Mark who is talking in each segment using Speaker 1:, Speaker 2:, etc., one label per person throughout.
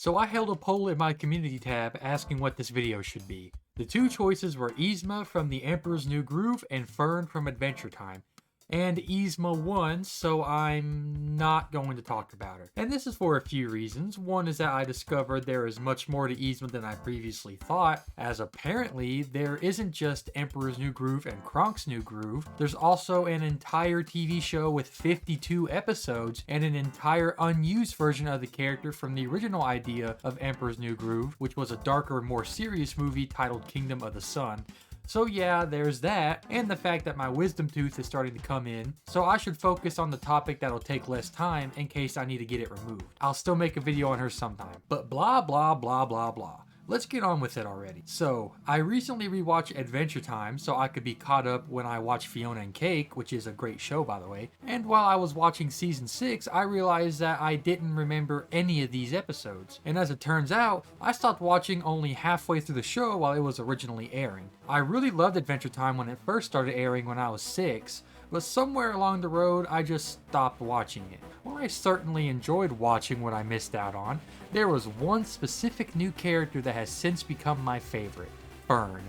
Speaker 1: So I held a poll in my community tab asking what this video should be. The two choices were Yzma from The Emperor's New Groove and Fern from Adventure Time. And Yzma won, so I'm not going to talk about her. And this is for a few reasons. One is that I discovered there is much more to Yzma than I previously thought, as apparently there isn't just Emperor's New Groove and Kronk's New Groove. There's also an entire TV show with 52 episodes and an entire unused version of the character from the original idea of Emperor's New Groove, which was a darker, more serious movie titled Kingdom of the Sun. So yeah, there's that, and the fact that my wisdom tooth is starting to come in, so I should focus on the topic that'll take less time in case I need to get it removed. I'll still make a video on her sometime, but blah blah blah blah blah. Let's get on with it already. So, I recently rewatched Adventure Time so I could be caught up when I watched Fiona and Cake, which is a great show by the way, and while I was watching season 6, I realized that I didn't remember any of these episodes. And as it turns out, I stopped watching only halfway through the show while it was originally airing. I really loved Adventure Time when it first started airing when I was 6, but somewhere along the road I just stopped watching it. While I certainly enjoyed watching what I missed out on, there was one specific new character that has since become my favorite, Fern.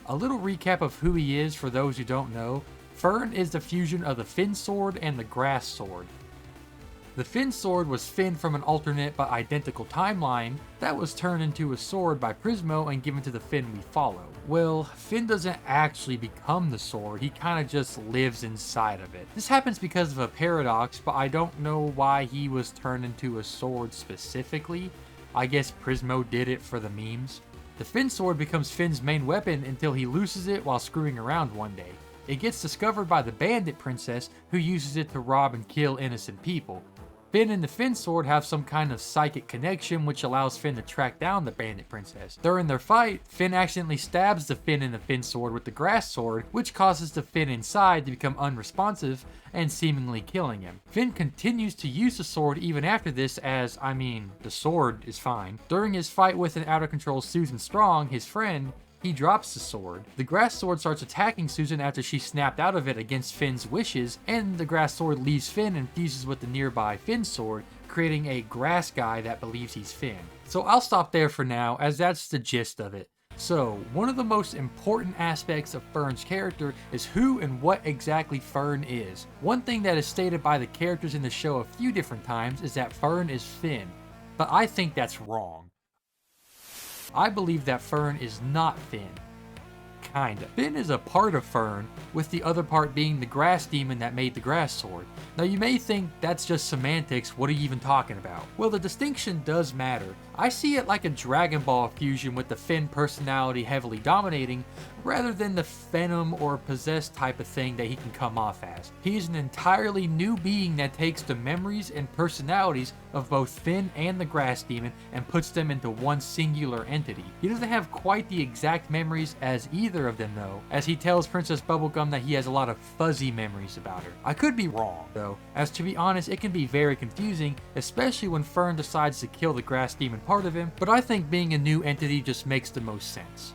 Speaker 1: A little recap of who he is for those who don't know. Fern is the fusion of the Finn sword and the grass sword. The Finn sword was Finn from an alternate but identical timeline that was turned into a sword by Prismo and given to the Finn we follow. Well, Finn doesn't actually become the sword, he kinda just lives inside of it. This happens because of a paradox, but I don't know why he was turned into a sword specifically. I guess Prismo did it for the memes. The Finn sword becomes Finn's main weapon until he loses it while screwing around one day. It gets discovered by the bandit princess who uses it to rob and kill innocent people. Finn and the Finn sword have some kind of psychic connection which allows Finn to track down the bandit princess. During their fight, Finn accidentally stabs the Finn in the Finn sword with the grass sword, which causes the Finn inside to become unresponsive and seemingly killing him. Finn continues to use the sword even after this as, the sword is fine. During his fight with an out of control Susan Strong, his friend, he drops the sword. The grass sword starts attacking Susan after she snapped out of it against Finn's wishes, and the grass sword leaves Finn and fuses with the nearby Finn sword, creating a grass guy that believes he's Finn. So I'll stop there for now, as that's the gist of it. So, one of the most important aspects of Fern's character is who and what exactly Fern is. One thing that is stated by the characters in the show a few different times is that Fern is Finn, but I think that's wrong. I believe that Fern is not Finn. Kinda. Finn is a part of Fern, with the other part being the grass demon that made the grass sword. Now you may think that's just semantics, what are you even talking about? Well, the distinction does matter. I see it like a Dragon Ball fusion with the Finn personality heavily dominating, rather than the Venom or possessed type of thing that he can come off as. He is an entirely new being that takes the memories and personalities of both Finn and the grass demon and puts them into one singular entity. He doesn't have quite the exact memories as either of them though, as he tells Princess Bubblegum that he has a lot of fuzzy memories about her. I could be wrong though, as to be honest it can be very confusing, especially when Fern decides to kill the grass demon part of him, but I think being a new entity just makes the most sense.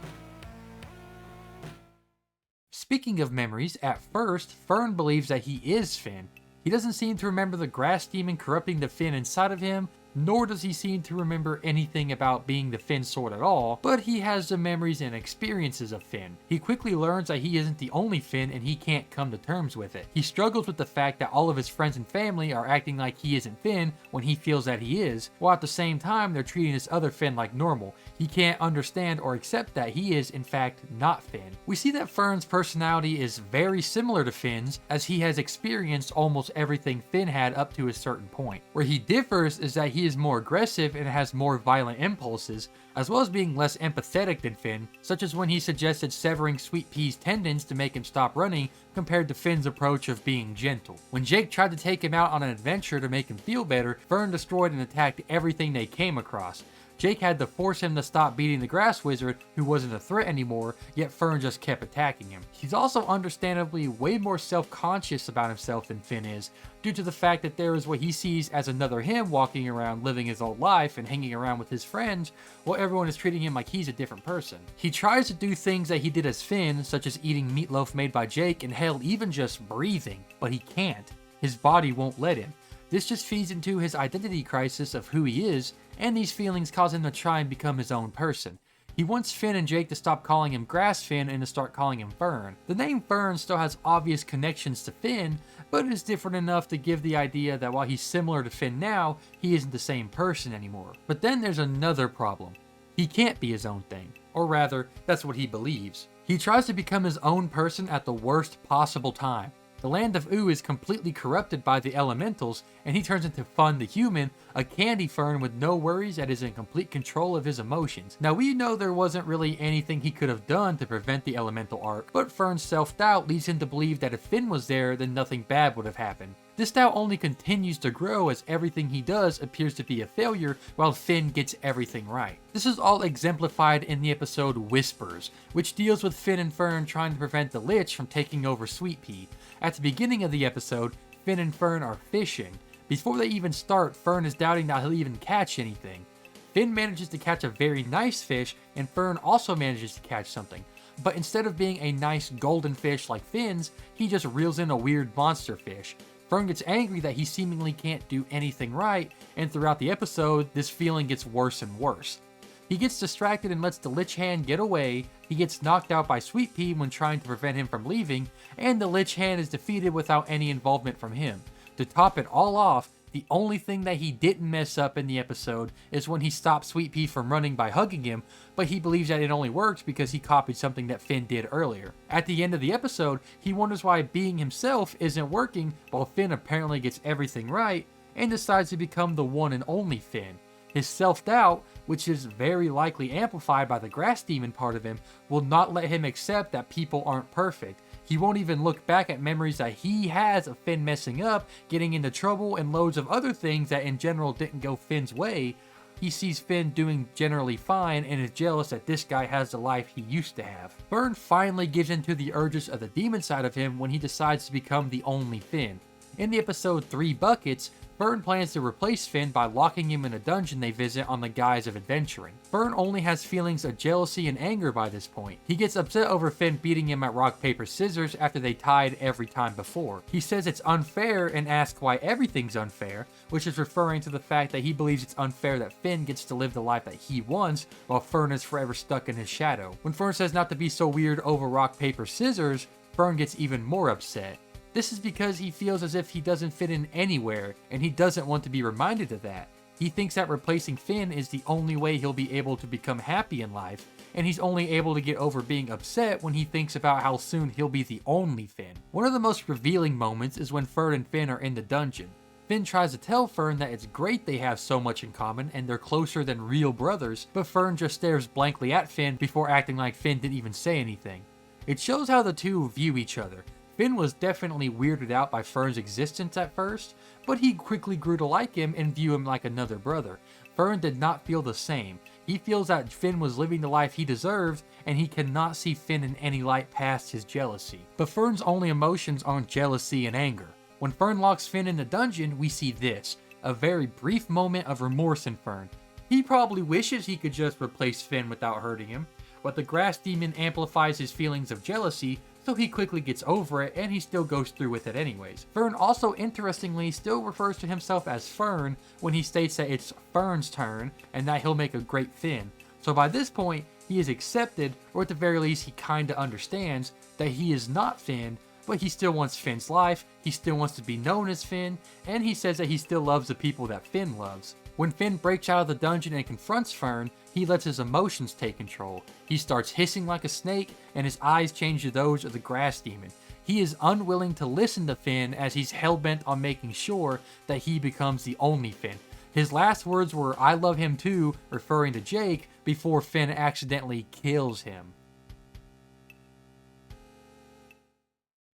Speaker 1: Speaking of memories, at first, Fern believes that he is Finn. He doesn't seem to remember the grass demon corrupting the Finn inside of him, nor does he seem to remember anything about being the Finn sword at all, but he has the memories and experiences of Finn. He quickly learns that he isn't the only Finn and he can't come to terms with it. He struggles with the fact that all of his friends and family are acting like he isn't Finn when he feels that he is, while at the same time they're treating this other Finn like normal. He can't understand or accept that he is, in fact, not Finn. We see that Fern's personality is very similar to Finn's, as he has experienced almost everything Finn had up to a certain point. Where he differs is that he is more aggressive and has more violent impulses, as well as being less empathetic than Finn, such as when he suggested severing Sweet Pea's tendons to make him stop running, compared to Finn's approach of being gentle. When Jake tried to take him out on an adventure to make him feel better, Fern destroyed and attacked everything they came across. Jake had to force him to stop beating the grass wizard, who wasn't a threat anymore, yet Fern just kept attacking him. He's also understandably way more self-conscious about himself than Finn is, due to the fact that there is what he sees as another him walking around living his old life and hanging around with his friends, while everyone is treating him like he's a different person. He tries to do things that he did as Finn, such as eating meatloaf made by Jake and hell, even just breathing, but he can't. His body won't let him. This just feeds into his identity crisis of who he is, and these feelings cause him to try and become his own person. He wants Finn and Jake to stop calling him Grass Finn and to start calling him Fern. The name Fern still has obvious connections to Finn, but is different enough to give the idea that while he's similar to Finn now, he isn't the same person anymore. But then there's another problem. He can't be his own thing. Or rather, that's what he believes. He tries to become his own person at the worst possible time. The land of Oo is completely corrupted by the elementals, and he turns into Fun the Human, a candy fern with no worries that is in complete control of his emotions. Now we know there wasn't really anything he could have done to prevent the elemental arc, but Fern's self-doubt leads him to believe that if Finn was there, then nothing bad would have happened. This doubt only continues to grow as everything he does appears to be a failure while Finn gets everything right. This is all exemplified in the episode Whispers, which deals with Finn and Fern trying to prevent the Lich from taking over Sweet Pea. At the beginning of the episode, Finn and Fern are fishing. Before they even start, Fern is doubting that he'll even catch anything. Finn manages to catch a very nice fish, and Fern also manages to catch something. But instead of being a nice golden fish like Finn's, he just reels in a weird monster fish. Fern gets angry that he seemingly can't do anything right, and throughout the episode, this feeling gets worse and worse. He gets distracted and lets the Lich Hand get away, he gets knocked out by Sweet Pea when trying to prevent him from leaving, and the Lich Hand is defeated without any involvement from him. To top it all off, the only thing that he didn't mess up in the episode is when he stopped Sweet Pea from running by hugging him, but he believes that it only works because he copied something that Finn did earlier. At the end of the episode, he wonders why being himself isn't working while Finn apparently gets everything right, and decides to become the one and only Finn. His self-doubt, which is very likely amplified by the grass demon part of him, will not let him accept that people aren't perfect. He won't even look back at memories that he has of Finn messing up, getting into trouble, and loads of other things that in general didn't go Finn's way. He sees Finn doing generally fine and is jealous that this guy has the life he used to have. Fern finally gives in to the urges of the demon side of him when he decides to become the only Finn. In the episode 3 Buckets, Fern plans to replace Finn by locking him in a dungeon they visit on the guise of adventuring. Fern only has feelings of jealousy and anger by this point. He gets upset over Finn beating him at rock, paper, scissors after they tied every time before. He says it's unfair and asks why everything's unfair, which is referring to the fact that he believes it's unfair that Finn gets to live the life that he wants, while Fern is forever stuck in his shadow. When Fern says not to be so weird over rock, paper, scissors, Fern gets even more upset. This is because he feels as if he doesn't fit in anywhere, and he doesn't want to be reminded of that. He thinks that replacing Finn is the only way he'll be able to become happy in life, and he's only able to get over being upset when he thinks about how soon he'll be the only Finn. One of the most revealing moments is when Fern and Finn are in the dungeon. Finn tries to tell Fern that it's great they have so much in common and they're closer than real brothers, but Fern just stares blankly at Finn before acting like Finn didn't even say anything. It shows how the two view each other. Finn was definitely weirded out by Fern's existence at first, but he quickly grew to like him and view him like another brother. Fern did not feel the same. He feels that Finn was living the life he deserved, and he cannot see Finn in any light past his jealousy. But Fern's only emotions aren't jealousy and anger. When Fern locks Finn in the dungeon, we see this, a very brief moment of remorse in Fern. He probably wishes he could just replace Finn without hurting him, but the grass demon amplifies his feelings of jealousy, so he quickly gets over it and he still goes through with it anyways. Fern also interestingly still refers to himself as Fern when he states that it's Fern's turn and that he'll make a great Finn. So by this point, he is accepted, or at the very least he kinda understands, that he is not Finn, but he still wants Finn's life, he still wants to be known as Finn, and he says that he still loves the people that Finn loves. When Finn breaks out of the dungeon and confronts Fern, he lets his emotions take control. He starts hissing like a snake, and his eyes change to those of the grass demon. He is unwilling to listen to Finn as he's hell-bent on making sure that he becomes the only Finn. His last words were, "I love him too," referring to Jake, before Finn accidentally kills him.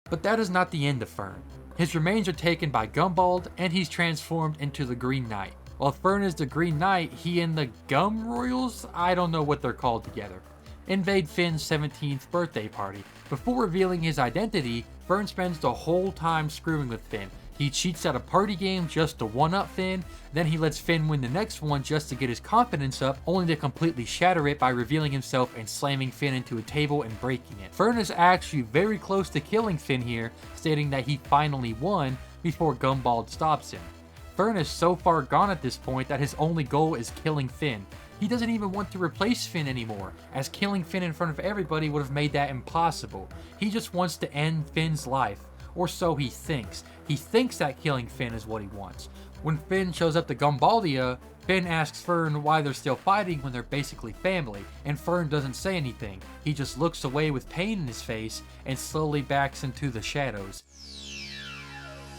Speaker 1: But that is not the end of Fern. His remains are taken by Gumbald, and he's transformed into the Green Knight. While Fern is the Green Knight, he and the Gum Royals, I don't know what they're called together, invade Finn's 17th birthday party. Before revealing his identity, Fern spends the whole time screwing with Finn. He cheats at a party game just to one-up Finn, then he lets Finn win the next one just to get his confidence up, only to completely shatter it by revealing himself and slamming Finn into a table and breaking it. Fern is actually very close to killing Finn here, stating that he finally won before Gumbald stops him. Fern is so far gone at this point that his only goal is killing Finn. He doesn't even want to replace Finn anymore, as killing Finn in front of everybody would have made that impossible. He just wants to end Finn's life, or so he thinks. He thinks that killing Finn is what he wants. When Finn shows up to Gumbaldia, Finn asks Fern why they're still fighting when they're basically family, and Fern doesn't say anything. He just looks away with pain in his face and slowly backs into the shadows.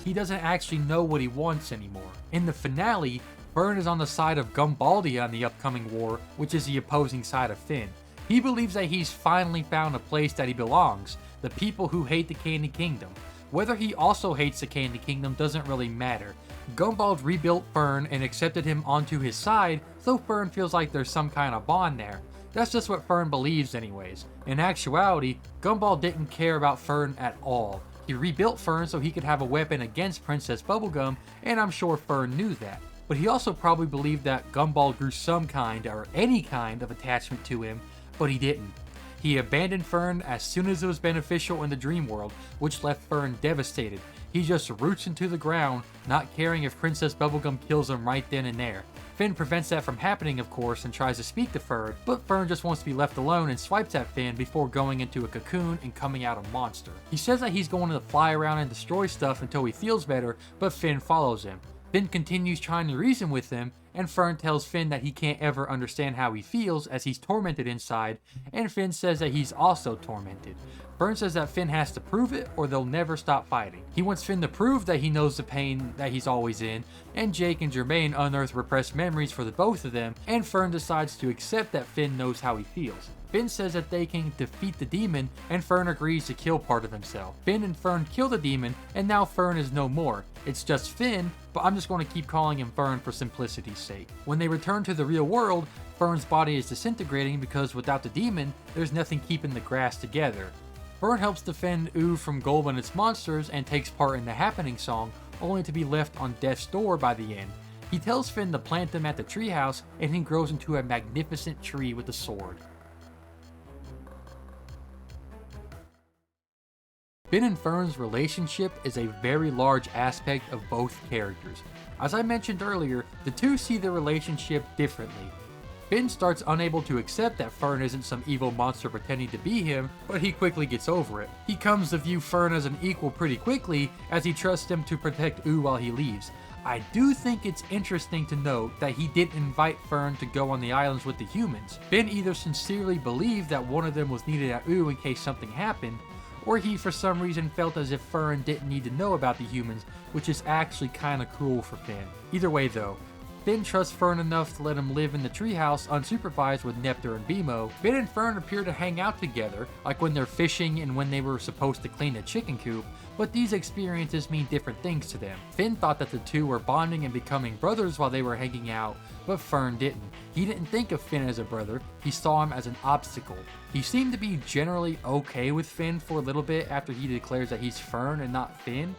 Speaker 1: He doesn't actually know what he wants anymore. In the finale, Fern is on the side of Gumbaldia in the upcoming war, which is the opposing side of Finn. He believes that he's finally found a place that he belongs, the people who hate the Candy Kingdom. Whether he also hates the Candy Kingdom doesn't really matter. Gumball rebuilt Fern and accepted him onto his side, so Fern feels like there's some kind of bond there. That's just what Fern believes anyways. In actuality, Gumball didn't care about Fern at all. He rebuilt Fern so he could have a weapon against Princess Bubblegum, and I'm sure Fern knew that. But he also probably believed that Gumball grew some kind or any kind of attachment to him, but he didn't. He abandoned Fern as soon as it was beneficial in the dream world, which left Fern devastated. He just roots into the ground, not caring if Princess Bubblegum kills him right then and there. Finn prevents that from happening, of course, and tries to speak to Fern, but Fern just wants to be left alone and swipes at Finn before going into a cocoon and coming out a monster. He says that he's going to fly around and destroy stuff until he feels better, but Finn follows him. Finn continues trying to reason with him, and Fern tells Finn that he can't ever understand how he feels as he's tormented inside, and Finn says that he's also tormented. Fern says that Finn has to prove it or they'll never stop fighting. He wants Finn to prove that he knows the pain that he's always in, and Jake and Jermaine unearth repressed memories for the both of them, and Fern decides to accept that Finn knows how he feels. Finn says that they can defeat the demon, and Fern agrees to kill part of himself. Finn and Fern kill the demon, and now Fern is no more. It's just Finn, but I'm just going to keep calling him Fern for simplicity's sake. When they return to the real world, Fern's body is disintegrating because without the demon, there's nothing keeping the grass together. Fern helps defend Ooh from Golb and its monsters and takes part in the Happening song, only to be left on death's door by the end. He tells Finn to plant them at the treehouse, and he grows into a magnificent tree with a sword. Finn and Fern's relationship is a very large aspect of both characters. As I mentioned earlier, the two see their relationship differently. Finn starts unable to accept that Fern isn't some evil monster pretending to be him, but he quickly gets over it. He comes to view Fern as an equal pretty quickly, as he trusts him to protect Ooh while he leaves. I do think it's interesting to note that he didn't invite Fern to go on the islands with the humans. Finn either sincerely believed that one of them was needed at Ooh in case something happened, or he for some reason felt as if Fern didn't need to know about the humans, which is actually kinda cruel for Finn. Either way though, Finn trusts Fern enough to let him live in the treehouse unsupervised with Nectar and Bimo. Finn and Fern appear to hang out together, like when they're fishing and when they were supposed to clean a chicken coop, but these experiences mean different things to them. Finn thought that the two were bonding and becoming brothers while they were hanging out, but Fern didn't. He didn't think of Finn as a brother, he saw him as an obstacle. He seemed to be generally okay with Finn for a little bit after he declares that he's Fern and not Finn,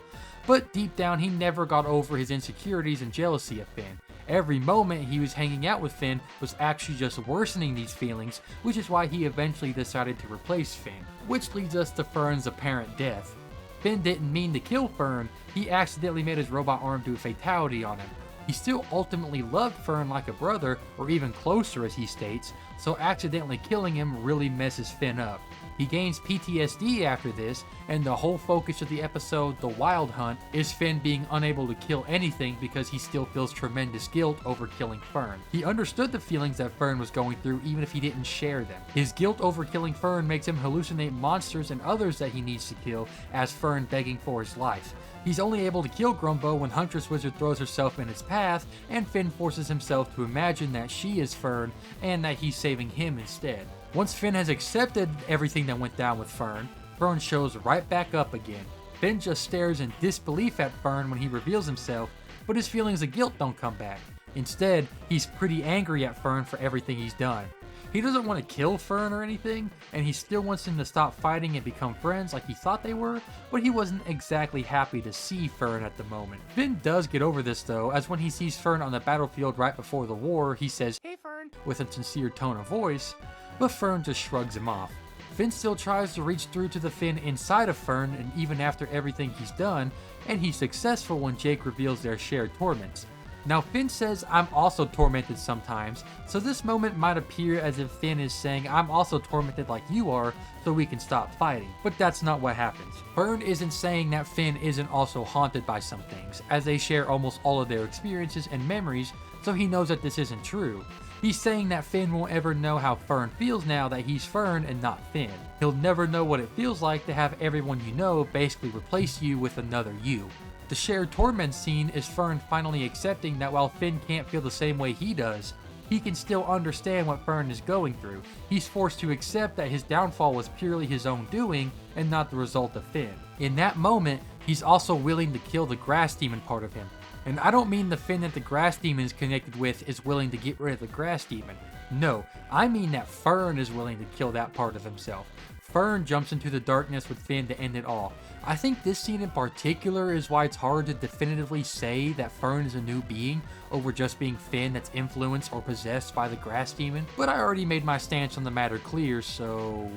Speaker 1: but deep down he never got over his insecurities and jealousy of Finn. Every moment he was hanging out with Finn was actually just worsening these feelings, which is why he eventually decided to replace Finn. Which leads us to Fern's apparent death. Finn didn't mean to kill Fern, he accidentally made his robot arm do a fatality on him. He still ultimately loved Fern like a brother, or even closer as he states, so accidentally killing him really messes Finn up. He gains PTSD after this, and the whole focus of the episode, The Wild Hunt, is Finn being unable to kill anything because he still feels tremendous guilt over killing Fern. He understood the feelings that Fern was going through even if he didn't share them. His guilt over killing Fern makes him hallucinate monsters and others that he needs to kill, as Fern begging for his life. He's only able to kill Grumbo when Huntress Wizard throws herself in his path, and Finn forces himself to imagine that she is Fern, and that he's saving him instead. Once Finn has accepted everything that went down with Fern, Fern shows right back up again. Finn just stares in disbelief at Fern when he reveals himself, but his feelings of guilt don't come back. Instead, he's pretty angry at Fern for everything he's done. He doesn't want to kill Fern or anything, and he still wants him to stop fighting and become friends like he thought they were, but he wasn't exactly happy to see Fern at the moment. Finn does get over this though, as when he sees Fern on the battlefield right before the war, he says, "Hey Fern," with a sincere tone of voice, but Fern just shrugs him off. Finn still tries to reach through to the fin inside of Fern, and even after everything he's done, and he's successful when Jake reveals their shared torments. Now Finn says, "I'm also tormented sometimes," so this moment might appear as if Finn is saying, "I'm also tormented like you are, so we can stop fighting." But that's not what happens. Fern isn't saying that Finn isn't also haunted by some things, as they share almost all of their experiences and memories, so he knows that this isn't true. He's saying that Finn won't ever know how Fern feels now that he's Fern and not Finn. He'll never know what it feels like to have everyone you know basically replace you with another you. The shared torment scene is Fern finally accepting that while Finn can't feel the same way he does, he can still understand what Fern is going through. He's forced to accept that his downfall was purely his own doing and not the result of Finn. In that moment, he's also willing to kill the grass demon part of him. And I don't mean the Finn that the grass demon is connected with is willing to get rid of the grass demon. No, I mean that Fern is willing to kill that part of himself. Fern jumps into the darkness with Finn to end it all. I think this scene in particular is why it's hard to definitively say that Fern is a new being over just being Finn that's influenced or possessed by the grass demon, but I already made my stance on the matter clear, so...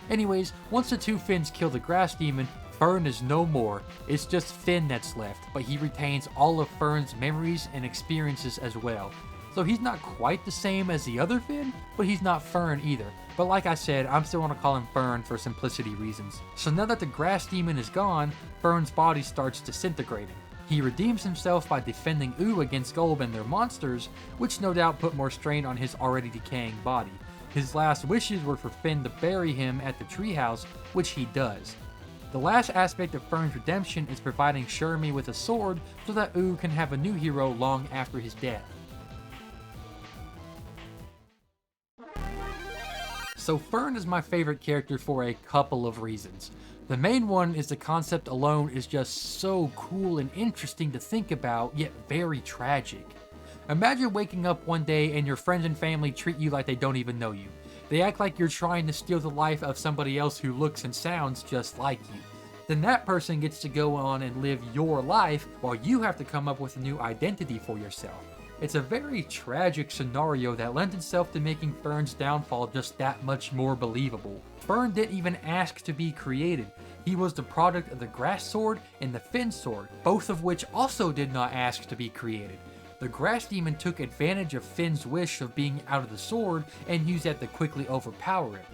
Speaker 1: Anyways, once the two Finns kill the grass demon, Fern is no more. It's just Finn that's left, but he retains all of Fern's memories and experiences as well. So he's not quite the same as the other Finn, but he's not Fern either. But like I said, I'm still going to call him Fern for simplicity reasons. So now that the grass demon is gone, Fern's body starts disintegrating. He redeems himself by defending Ooh against Golb and their monsters, which no doubt put more strain on his already decaying body. His last wishes were for Finn to bury him at the treehouse, which he does. The last aspect of Fern's redemption is providing Shermie with a sword so that Ooh can have a new hero long after his death. So Fern is my favorite character for a couple of reasons. The main one is the concept alone is just so cool and interesting to think about, yet very tragic. Imagine waking up one day and your friends and family treat you like they don't even know you. They act like you're trying to steal the life of somebody else who looks and sounds just like you. Then that person gets to go on and live your life while you have to come up with a new identity for yourself. It's a very tragic scenario that lends itself to making Fern's downfall just that much more believable. Fern didn't even ask to be created. He was the product of the grass sword and the Finn sword, both of which also did not ask to be created. The grass demon took advantage of Finn's wish of being out of the sword and used that to quickly overpower it.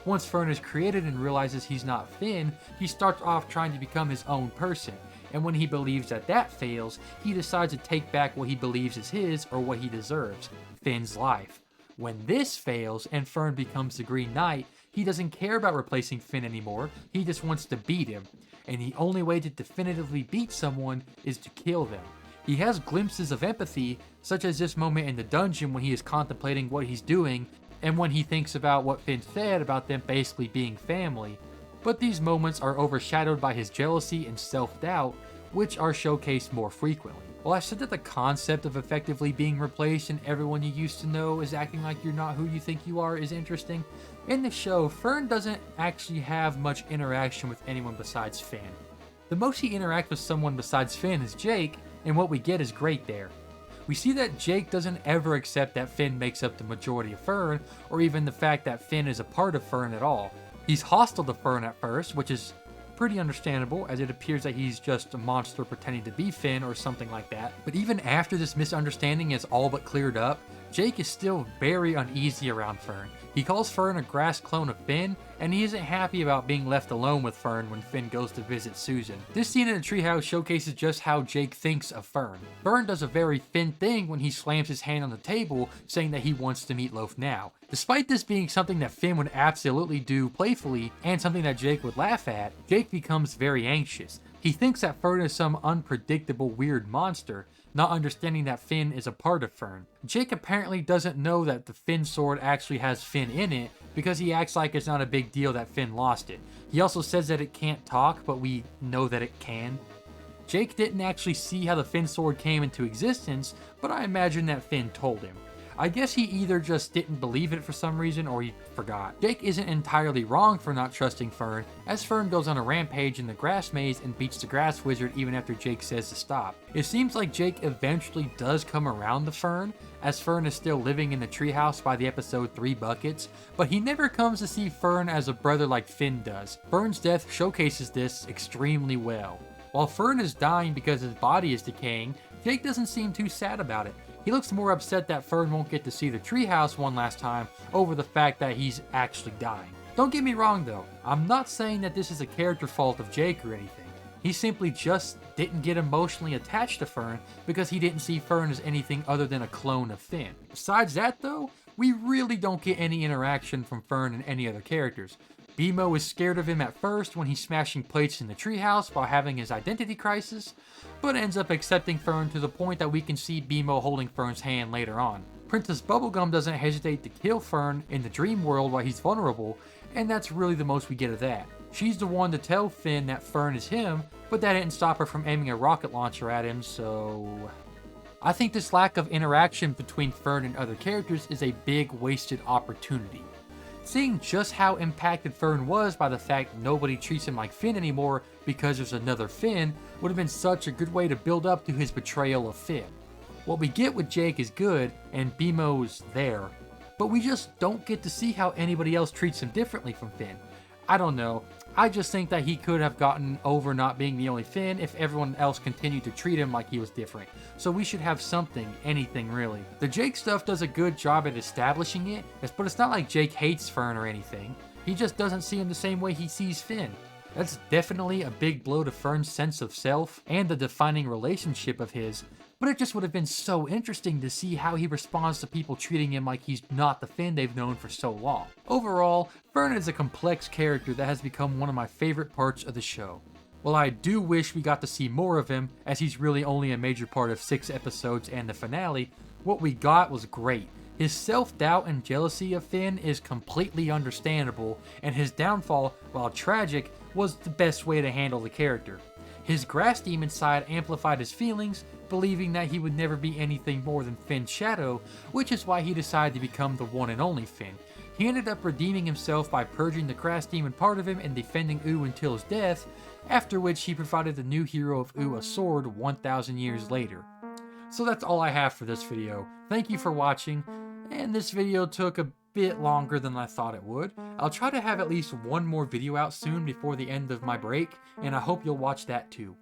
Speaker 1: Once Fern is created and realizes he's not Finn, he starts off trying to become his own person. And when he believes that that fails, he decides to take back what he believes is his or what he deserves, Finn's life. When this fails and Fern becomes the Green Knight, he doesn't care about replacing Finn anymore, he just wants to beat him. And the only way to definitively beat someone is to kill them. He has glimpses of empathy, such as this moment in the dungeon when he is contemplating what he's doing, and when he thinks about what Finn said about them basically being family. But these moments are overshadowed by his jealousy and self-doubt, which are showcased more frequently. While I said that the concept of effectively being replaced and everyone you used to know is acting like you're not who you think you are is interesting, in the show, Fern doesn't actually have much interaction with anyone besides Finn. The most he interacts with someone besides Finn is Jake, and what we get is great there. We see that Jake doesn't ever accept that Finn makes up the majority of Fern, or even the fact that Finn is a part of Fern at all. He's hostile to Fern at first, which is pretty understandable, as it appears that he's just a monster pretending to be Finn or something like that. But even after this misunderstanding is all but cleared up, Jake is still very uneasy around Fern. He calls Fern a grass clone of Finn, and he isn't happy about being left alone with Fern when Finn goes to visit Susan. This scene in the treehouse showcases just how Jake thinks of Fern. Fern does a very Finn thing when he slams his hand on the table, saying that he wants to meet Loaf now. Despite this being something that Finn would absolutely do playfully, and something that Jake would laugh at, Jake becomes very anxious. He thinks that Fern is some unpredictable weird monster, not understanding that Finn is a part of Fern. Jake apparently doesn't know that the Finn sword actually has Finn in it, because he acts like it's not a big deal that Finn lost it. He also says that it can't talk, but we know that it can. Jake didn't actually see how the Finn sword came into existence, but I imagine that Finn told him. I guess he either just didn't believe it for some reason or he forgot. Jake isn't entirely wrong for not trusting Fern, as Fern goes on a rampage in the grass maze and beats the grass wizard even after Jake says to stop. It seems like Jake eventually does come around to Fern, as Fern is still living in the treehouse by the episode 3 buckets, but he never comes to see Fern as a brother like Finn does. Fern's death showcases this extremely well. While Fern is dying because his body is decaying, Jake doesn't seem too sad about it. He looks more upset that Fern won't get to see the treehouse one last time over the fact that he's actually dying. Don't get me wrong though, I'm not saying that this is a character fault of Jake or anything. He simply just didn't get emotionally attached to Fern because he didn't see Fern as anything other than a clone of Finn. Besides that though, we really don't get any interaction from Fern and any other characters. BMO is scared of him at first when he's smashing plates in the treehouse while having his identity crisis, but ends up accepting Fern to the point that we can see BMO holding Fern's hand later on. Princess Bubblegum doesn't hesitate to kill Fern in the dream world while he's vulnerable, and that's really the most we get of that. She's the one to tell Finn that Fern is him, but that didn't stop her from aiming a rocket launcher at him, so... I think this lack of interaction between Fern and other characters is a big wasted opportunity. Seeing just how impacted Fern was by the fact nobody treats him like Finn anymore because there's another Finn would have been such a good way to build up to his betrayal of Finn. What we get with Jake is good, and BMO's there, but we just don't get to see how anybody else treats him differently from Finn. I don't know, I just think that he could have gotten over not being the only Finn if everyone else continued to treat him like he was different. So we should have something, anything really. The Jake stuff does a good job at establishing it, but it's not like Jake hates Fern or anything. He just doesn't see him the same way he sees Finn. That's definitely a big blow to Fern's sense of self and the defining relationship of his, but it just would have been so interesting to see how he responds to people treating him like he's not the Finn they've known for so long. Overall, Fern is a complex character that has become one of my favorite parts of the show. While I do wish we got to see more of him, as he's really only a major part of 6 episodes and the finale, what we got was great. His self-doubt and jealousy of Finn is completely understandable, and his downfall, while tragic, was the best way to handle the character. His grass demon side amplified his feelings, believing that he would never be anything more than Finn's shadow, which is why he decided to become the one and only Finn. He ended up redeeming himself by purging the grass demon part of him and defending Ooh until his death, after which he provided the new hero of Ooh a sword 1,000 years later. So that's all I have for this video. Thank you for watching, and this video took a bit longer than I thought it would. I'll try to have at least one more video out soon before the end of my break, and I hope you'll watch that too.